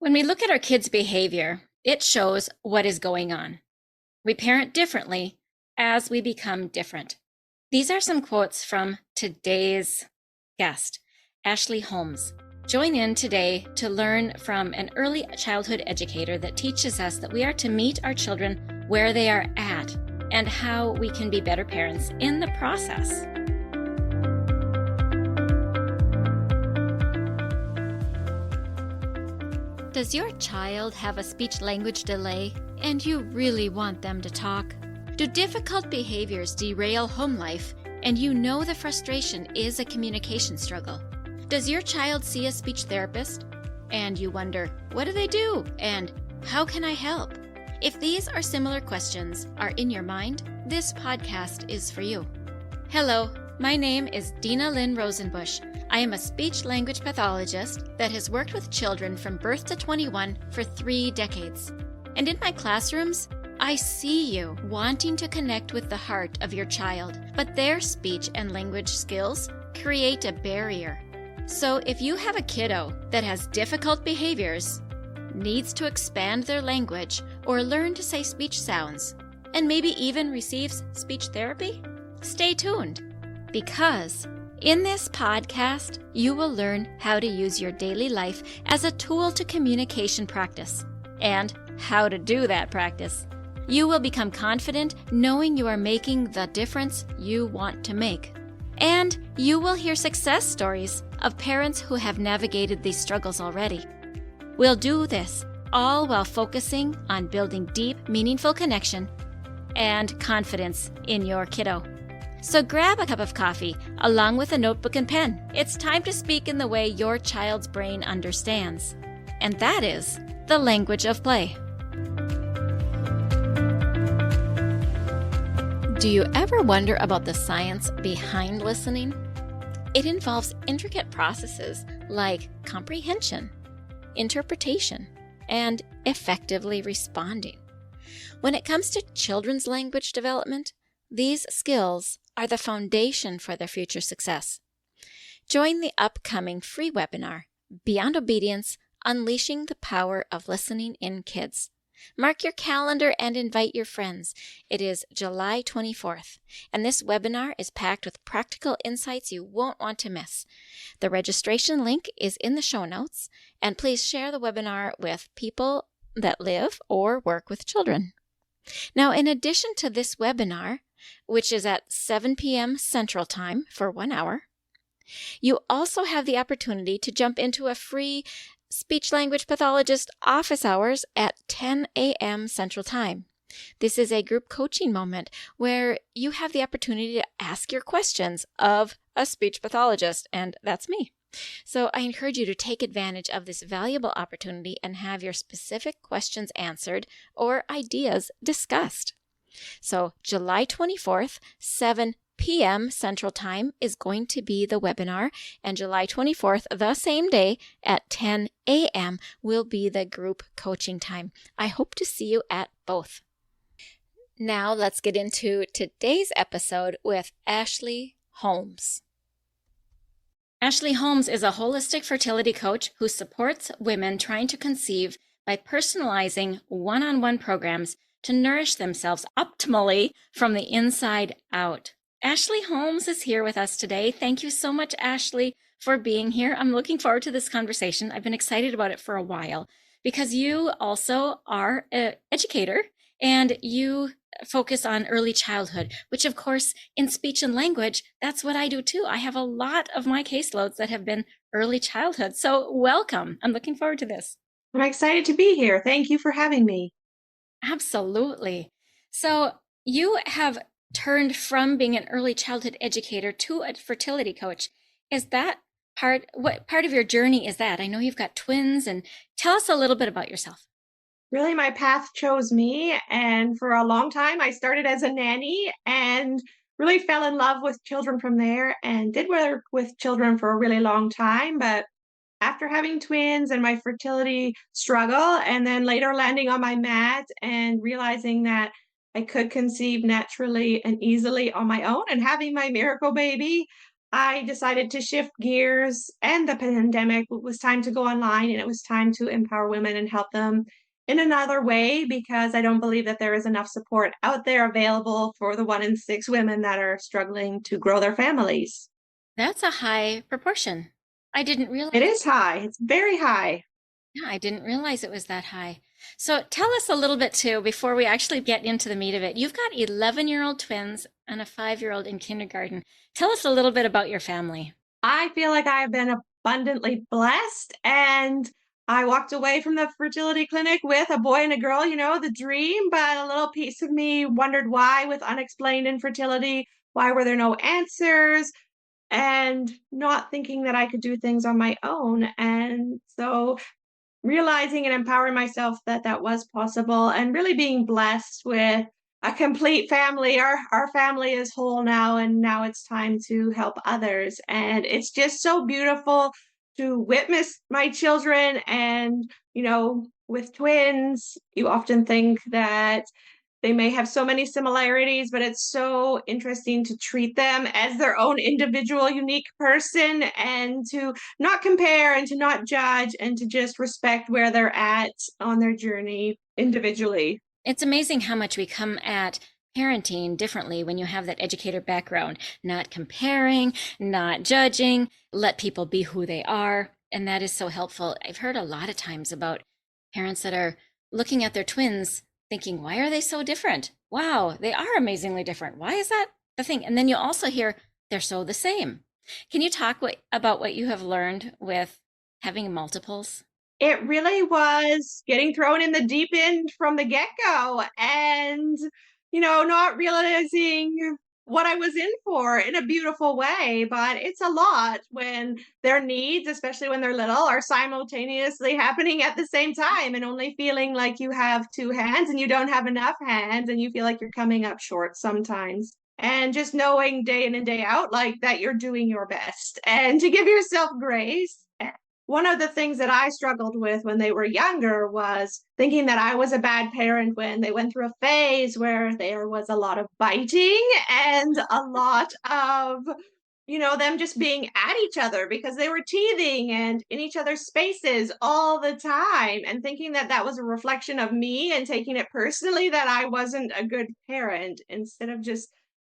When we look at our kids' behavior, it shows what is going on. We parent differently as we become different. These are some quotes from today's guest, Ashley Holmes. Join in today to learn from an early childhood educator that teaches us that we are to meet our children where they are at and how we can be better parents in the process. Does your child have a speech-language delay and you really want them to talk? Do difficult behaviors derail home life and you know the frustration is a communication struggle? Does your child see a speech therapist and you wonder, what do they do and how can I help? If these or similar questions are in your mind, this podcast is for you. Hello, my name is Dinalynn Rosenbush. I am a speech-language pathologist that has worked with children from birth to 21 for 3 decades. And in my classrooms, I see you wanting to connect with the heart of your child, but their speech and language skills create a barrier. So if you have a kiddo that has difficult behaviors, needs to expand their language or learn to say speech sounds, and maybe even receives speech therapy, stay tuned, because in this podcast, you will learn how to use your daily life as a tool to communication practice and how to do that practice. You will become confident knowing you are making the difference you want to make. And you will hear success stories of parents who have navigated these struggles already. We'll do this all while focusing on building deep, meaningful connection and confidence in your kiddo. So grab a cup of coffee along with a notebook and pen. It's time to speak in the way your child's brain understands. And that is the language of play. Do you ever wonder about the science behind listening? It involves intricate processes like comprehension, interpretation, and effectively responding. When it comes to children's language development, these skills are the foundation for their future success. Join the upcoming free webinar, Beyond Obedience, Unleashing the Power of Listening in Kids. Mark your calendar and invite your friends. It is July 24th, and this webinar is packed with practical insights you won't want to miss. The registration link is in the show notes, and please share the webinar with people that live or work with children. Now, in addition to this webinar, which is at 7 p.m. Central Time for 1 hour, you also have the opportunity to jump into a free speech-language pathologist office hours at 10 a.m. Central Time. This is a group coaching moment where you have the opportunity to ask your questions of a speech pathologist, and that's me. So I encourage you to take advantage of this valuable opportunity and have your specific questions answered or ideas discussed. So July 24th, 7 p.m. Central Time is going to be the webinar, and July 24th, the same day at 10 a.m. will be the group coaching time. I hope to see you at both. Now let's get into today's episode with Ashley Holmes. Ashley Holmes is a holistic fertility coach who supports women trying to conceive by personalizing one-on-one programs to nourish themselves optimally from the inside out. Ashley Holmes is here with us today. Thank you so much, Ashley, for being here. I'm looking forward to this conversation. I've been excited about it for a while because you also are an educator and you focus on early childhood, which of course in speech and language, that's what I do too. I have a lot of my caseloads that have been early childhood. So welcome. I'm looking forward to this. I'm excited to be here. Thank you for having me. Absolutely. So you have turned from being an early childhood educator to a fertility coach. Is that what part of your journey is that? I know you've got twins, and tell us a little bit about yourself. Really, my path chose me. And for a long time, I started as a nanny and really fell in love with children from there and did work with children for a really long time. But after having twins and my fertility struggle, and then later landing on my mat and realizing that I could conceive naturally and easily on my own and having my miracle baby, I decided to shift gears and the pandemic. It was time to go online and it was time to empower women and help them in another way because I don't believe that there is enough support out there available for the 1 in 6 women that are struggling to grow their families. That's a high proportion. I didn't It realize. is high, it's very high. Yeah, I didn't realize it was that high. So tell us a little bit too, before we actually get into the meat of it. You've got 11-year-old twins and a 5-year-old in kindergarten. Tell us a little bit about your family. I feel like I have been abundantly blessed, and I walked away from the fertility clinic with a boy and a girl, the dream, but a little piece of me wondered why with unexplained infertility, why were there no answers, and not thinking that I could do things on my own. And so realizing and empowering myself that that was possible and really being blessed with a complete family. Our family is whole now, and now it's time to help others, and it's just so beautiful to witness my children. And with twins you often think that they may have so many similarities, but it's so interesting to treat them as their own individual, unique person and to not compare and to not judge and to just respect where they're at on their journey individually. It's amazing how much we come at parenting differently when you have that educator background, not comparing, not judging, let people be who they are. And that is so helpful. I've heard a lot of times about parents that are looking at their twins thinking, why are they so different? Wow, they are amazingly different. Why is that the thing? And then you also hear they're so the same. Can you talk about what you have learned with having multiples? It really was getting thrown in the deep end from the get-go and, not realizing what I was in for in a beautiful way. But it's a lot when their needs, especially when they're little, are simultaneously happening at the same time and only feeling like you have two hands and you don't have enough hands and you feel like you're coming up short sometimes. And just knowing day in and day out, like that you're doing your best and to give yourself grace. One of the things that I struggled with when they were younger was thinking that I was a bad parent when they went through a phase where there was a lot of biting and a lot of, them just being at each other because they were teething and in each other's spaces all the time, and thinking that that was a reflection of me and taking it personally that I wasn't a good parent instead of just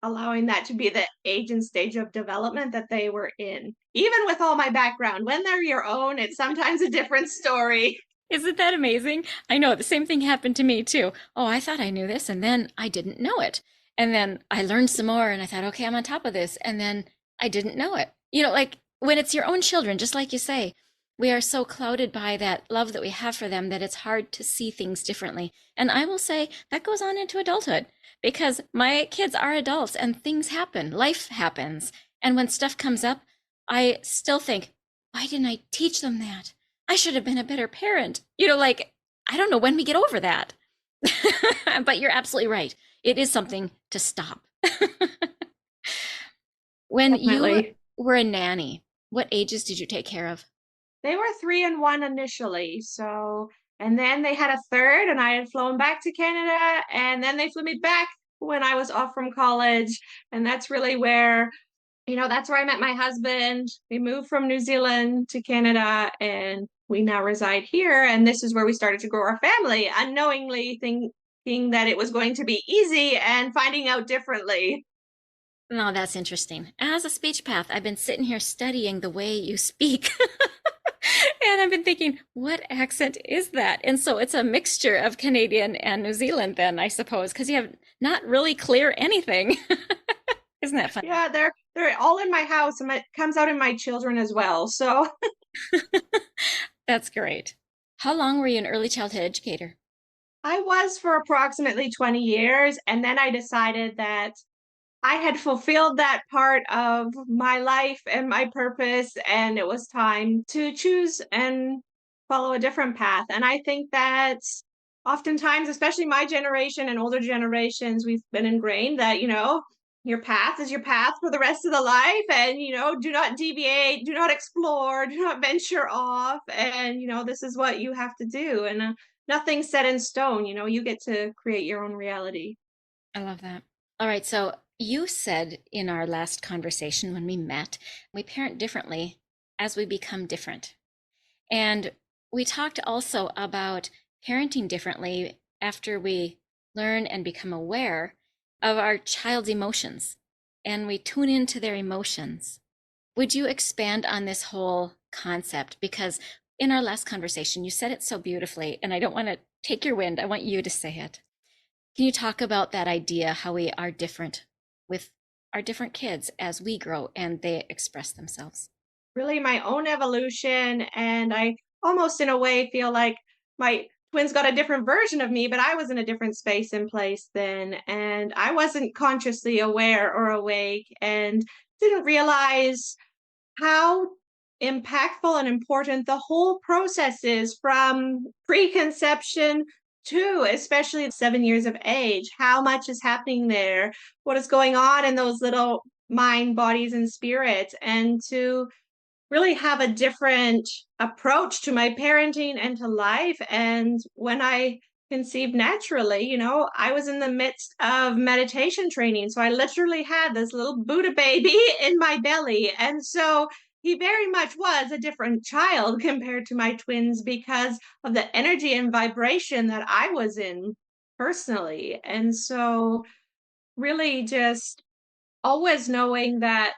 allowing that to be the age and stage of development that they were in. Even with all my background, when they're your own, it's sometimes a different story. Isn't that amazing? I know the same thing happened to me too. Oh, I thought I knew this and then I didn't know it. And then I learned some more and I thought, okay, I'm on top of this. And then I didn't know it. Like when it's your own children, just like you say, we are so clouded by that love that we have for them that it's hard to see things differently. And I will say that goes on into adulthood because my kids are adults and things happen, life happens. And when stuff comes up, I still think, why didn't I teach them that? I should have been a better parent. Like, I don't know when we get over that. But you're absolutely right. It is something to stop. When you Definitely. were a nanny, what ages did you take care of? They were 3 and 1 initially. So, and then they had a third, and I had flown back to Canada, and then they flew me back when I was off from college. And that's really where that's where I met my husband. We moved from New Zealand to Canada and we now reside here. And this is where we started to grow our family, unknowingly thinking that it was going to be easy and finding out differently. No, that's interesting. As a speech path, I've been sitting here studying the way you speak. And I've been thinking, what accent is that? And so it's a mixture of Canadian and New Zealand, then, I suppose, because you have not really clear anything. Isn't that funny? Yeah, they're all in my house and it comes out in my children as well. So That's great. How long were you an early childhood educator? I was for approximately 20 years. And then I decided that I had fulfilled that part of my life and my purpose, and it was time to choose and follow a different path. And I think that oftentimes, especially my generation and older generations, we've been ingrained that, your path is your path for the rest of the life. And, do not deviate, do not explore, do not venture off. And, this is what you have to do. And nothing's set in stone. You get to create your own reality. I love that. All right. So You said in our last conversation when we met, we parent differently as we become different. And we talked also about parenting differently after we learn and become aware of our child's emotions and we tune into their emotions. Would you expand on this whole concept? Because in our last conversation, you said it so beautifully, and I don't want to take your wind. I want you to say it. Can you talk about that idea, how we are different with our different kids as we grow and they express themselves? Really my own evolution, and I almost in a way feel like my twins got a different version of me, but I was in a different space and place then, and I wasn't consciously aware or awake and didn't realize how impactful and important the whole process is from preconception to especially at 7 years of age. How much is happening there? What is going on in those little mind, bodies, and spirits? And to really have a different approach to my parenting and to life. And when I conceived naturally, I was in the midst of meditation training. So I literally had this little Buddha baby in my belly. And so he very much was a different child compared to my twins because of the energy and vibration that I was in personally. And so, really, just always knowing that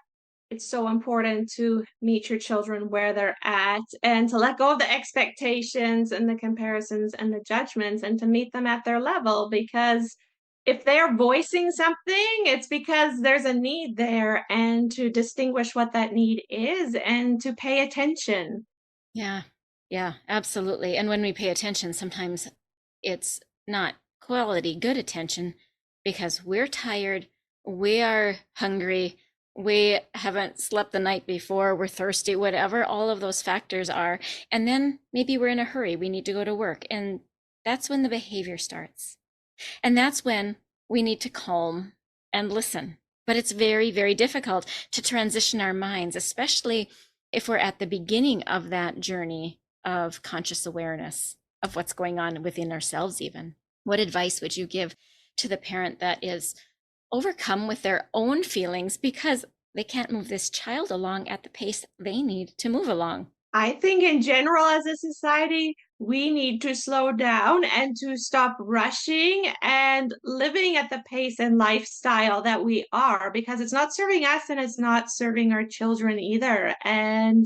it's so important to meet your children where they're at and to let go of the expectations and the comparisons and the judgments and to meet them at their level, because if they're voicing something, it's because there's a need there, and to distinguish what that need is and to pay attention. Yeah, yeah, absolutely. And when we pay attention, sometimes it's not quality, good attention because we're tired, we are hungry, we haven't slept the night before, we're thirsty, whatever all of those factors are. And then maybe we're in a hurry, we need to go to work. And that's when the behavior starts. And that's when we need to calm and listen. But it's very, very difficult to transition our minds, especially if we're at the beginning of that journey of conscious awareness of what's going on within ourselves, even. What advice would you give to the parent that is overcome with their own feelings because they can't move this child along at the pace they need to move along? I think in general, as a society, we need to slow down and to stop rushing and living at the pace and lifestyle that we are, because it's not serving us and it's not serving our children either. And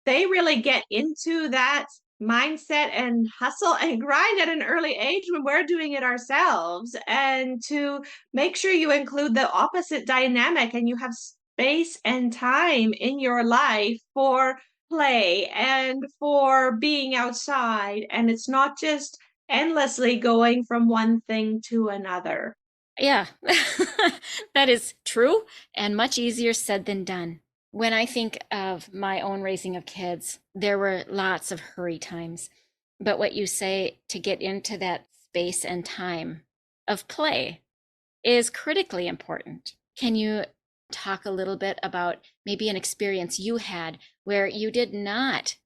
they really get into that mindset and hustle and grind at an early age when we're doing it ourselves. And to make sure you include the opposite dynamic and you have space and time in your life for play and for being outside. And it's not just endlessly going from one thing to another. Yeah, that is true and much easier said than done. When I think of my own raising of kids, there were lots of hurry times. But what you say to get into that space and time of play is critically important. Can you talk a little bit about maybe an experience you had where you did not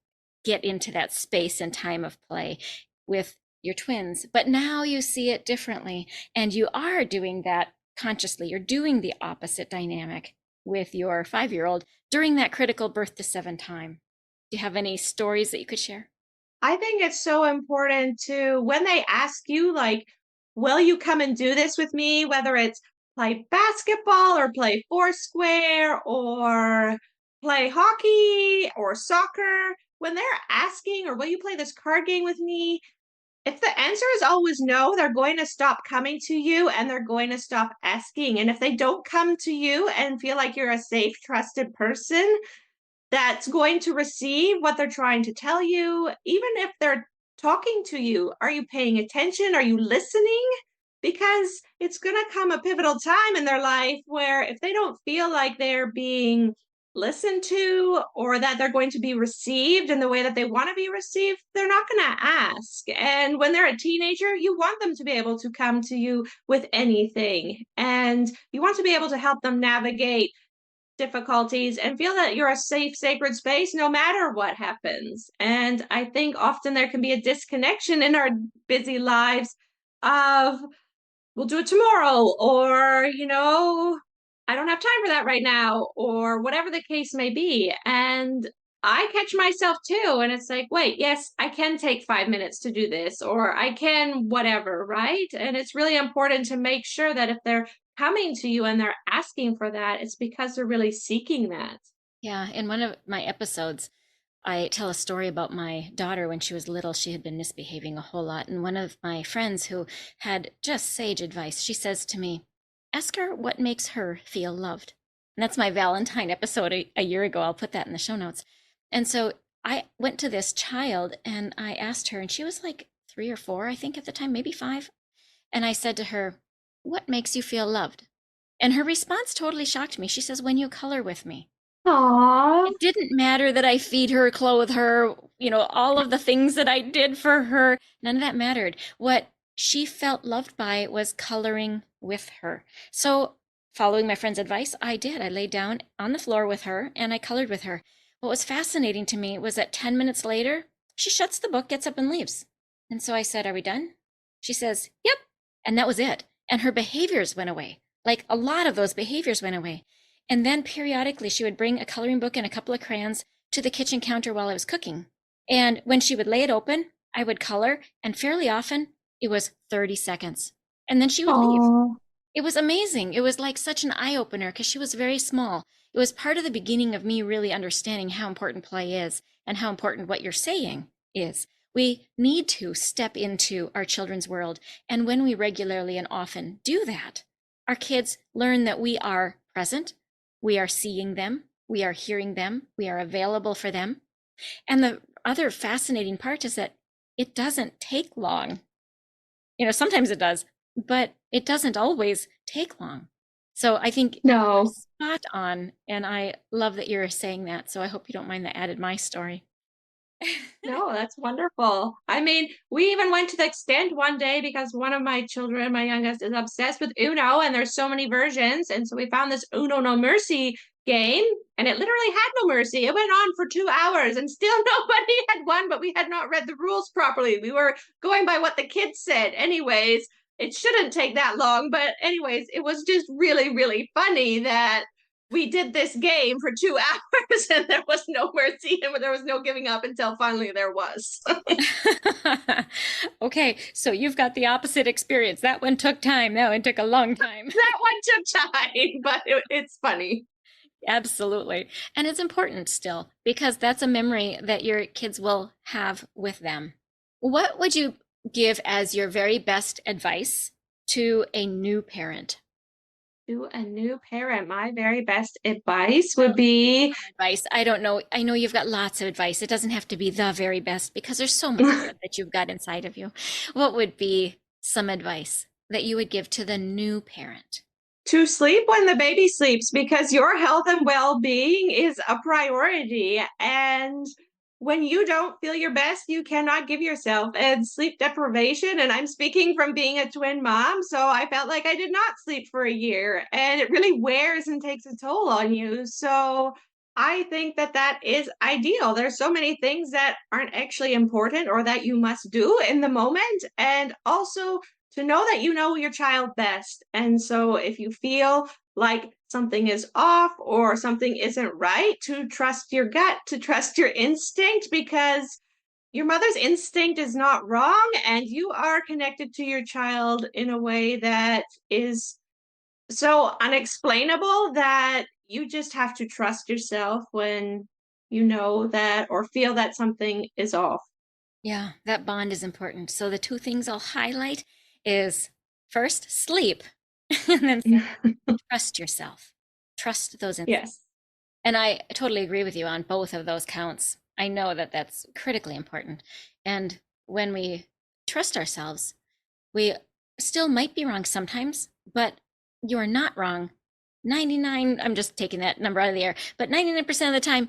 get into that space and time of play with your twins, but now you see it differently and you are doing that consciously? You're doing the opposite dynamic with your 5-year-old during that critical birth to 7 time. Do you have any stories that you could share? I think it's so important to, when they ask you, like, will you come and do this with me? Whether it's play basketball or play foursquare or play hockey or soccer, when they're asking, or will you play this card game with me? If the answer is always no, they're going to stop coming to you and they're going to stop asking. And if they don't come to you and feel like you're a safe, trusted person that's going to receive what they're trying to tell you, even if they're talking to you, are you paying attention? Are you listening? Because it's going to come a pivotal time in their life where if they don't feel like they're being listened to or that they're going to be received in the way that they want to be received, they're not going to ask. And when they're a teenager, you want them to be able to come to you with anything. And you want to be able to help them navigate difficulties and feel that you're a safe, sacred space no matter what happens. And I think often there can be a disconnection in our busy lives of, we'll do it tomorrow, or, I don't have time for that right now, or whatever the case may be. And I catch myself too. And it's like, wait, yes, I can take 5 minutes to do this, or I can whatever, right? And it's really important to make sure that if they're coming to you and they're asking for that, it's because they're really seeking that. Yeah, in one of my episodes, I tell a story about my daughter when she was little. She had been misbehaving a whole lot. And one of my friends who had just sage advice, she says to me, ask her what makes her feel loved. And that's my Valentine episode a year ago. I'll put that in the show notes. And so I went to this child and I asked her, and she was like 3 or 4, I think at the time, maybe 5. And I said to her, what makes you feel loved? And her response totally shocked me. She says, when you color with me. Aww. It didn't matter that I feed her, clothe her, all of the things that I did for her. None of that mattered. What she felt loved by was coloring with her. So, following my friend's advice, I did. I laid down on the floor with her and I colored with her. What was fascinating to me was that 10 minutes later, she shuts the book, gets up, and leaves. And so I said, are we done? She says, yep. And that was it. And her behaviors went away. Like a lot of those behaviors went away. And then periodically she would bring a coloring book and a couple of crayons to the kitchen counter while I was cooking. And when she would lay it open, I would color, and fairly often it was 30 seconds. And then she would leave. Aww. It was amazing. It was like such an eye-opener because she was very small. It was part of the beginning of me really understanding how important play is and how important what you're saying is. We need to step into our children's world. And when we regularly and often do that, our kids learn that we are present, we are seeing them, we are hearing them, we are available for them. And the other fascinating part is that it doesn't take long. Sometimes it does, but it doesn't always take long. So I think you're No. spot on, and I love that you're saying that. So I hope you don't mind that I added my story. No, that's wonderful. I mean, we even went to the extent one day because one of my children, my youngest, is obsessed with Uno, and there's so many versions. And so we found this Uno No Mercy game, and it literally had no mercy. It went on for 2 hours, and still nobody had won, but we had not read the rules properly. We were going by what the kids said. Anyways, it shouldn't take that long. But, anyways, it was just really, really funny that we did this game for 2 hours and there was no mercy and there was no giving up until finally there was. Okay, so you've got the opposite experience. That one took time. That one took a long time. That one took time, but it's funny. Absolutely. And it's important still because that's a memory that your kids will have with them. What would you give as your very best advice to a new parent? To a new parent, my very best advice would be Advice. I don't know. I know you've got lots of advice. It doesn't have to be the very best because there's so much good that you've got inside of you. What would be some advice that you would give to the new parent? to sleep when the baby sleeps because your health and well-being is a priority. And when you don't feel your best, you cannot give yourself. And sleep deprivation, and I'm speaking from being a twin mom, so I felt like I did not sleep for a year, and it really wears and takes a toll on you. So I think that that is ideal. There's so many things that aren't actually important or that you must do in the moment, and also to know that you know your child best. And so if you feel like something is off or something isn't right, to trust your gut, to trust your instinct, because your mother's instinct is not wrong and you are connected to your child in a way that is so unexplainable that you just have to trust yourself when you know that or feel that something is off. Yeah, that bond is important. So the two things I'll highlight is first, sleep, and then second, trust yourself. Trust those instincts. Yes. And I totally agree with you on both of those counts. I know that that's critically important. And when we trust ourselves, we still might be wrong sometimes, but you're not wrong. 99, I'm just taking that number out of the air, but 99% of the time,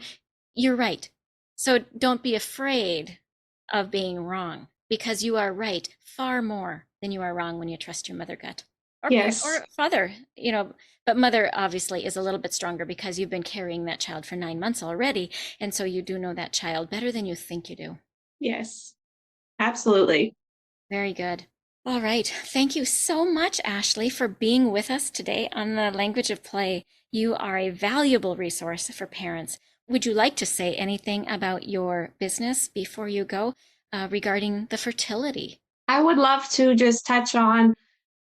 you're right. So don't be afraid of being wrong because you are right far more than you are wrong when you trust your mother gut Yes. or father, but mother obviously is a little bit stronger because you've been carrying that child for 9 months already. And so you do know that child better than you think you do. Yes. Absolutely. Very good. All right. Thank you so much, Ashley, for being with us today on the Language of Play. You are a valuable resource for parents. Would you like to say anything about your business before you go regarding the fertility? I would love to just touch on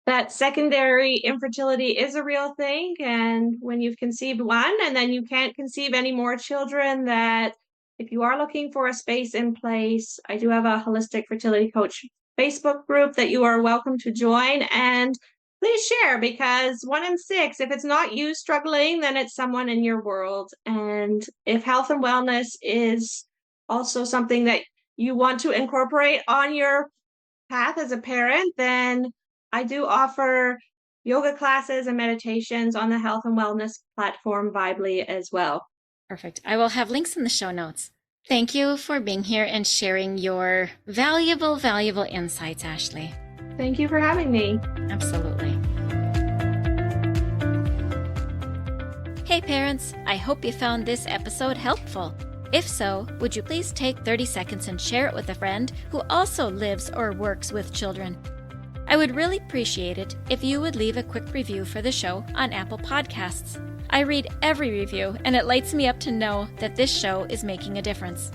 that secondary infertility is a real thing. And when you've conceived one and then you can't conceive any more children, that if you are looking for a space in place, I do have a Holistic Fertility Coach Facebook group that you are welcome to join. And please share, because 1 in 6, if it's not you struggling, then it's someone in your world. And if health and wellness is also something that you want to incorporate on your path as a parent, then I do offer yoga classes and meditations on the health and wellness platform Vibely as well. Perfect. I will have links in the show notes. Thank you for being here and sharing your valuable, valuable insights, Ashley. Thank you for having me. Absolutely. Hey parents, I hope you found this episode helpful. If so, would you please take 30 seconds and share it with a friend who also lives or works with children? I would really appreciate it if you would leave a quick review for the show on Apple Podcasts. I read every review, and it lights me up to know that this show is making a difference.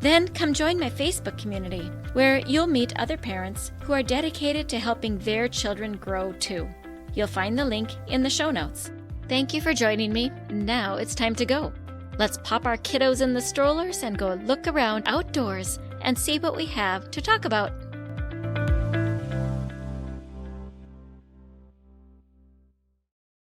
Then come join my Facebook community, where you'll meet other parents who are dedicated to helping their children grow too. You'll find the link in the show notes. Thank you for joining me. Now it's time to go. Let's pop our kiddos in the strollers and go look around outdoors and see what we have to talk about.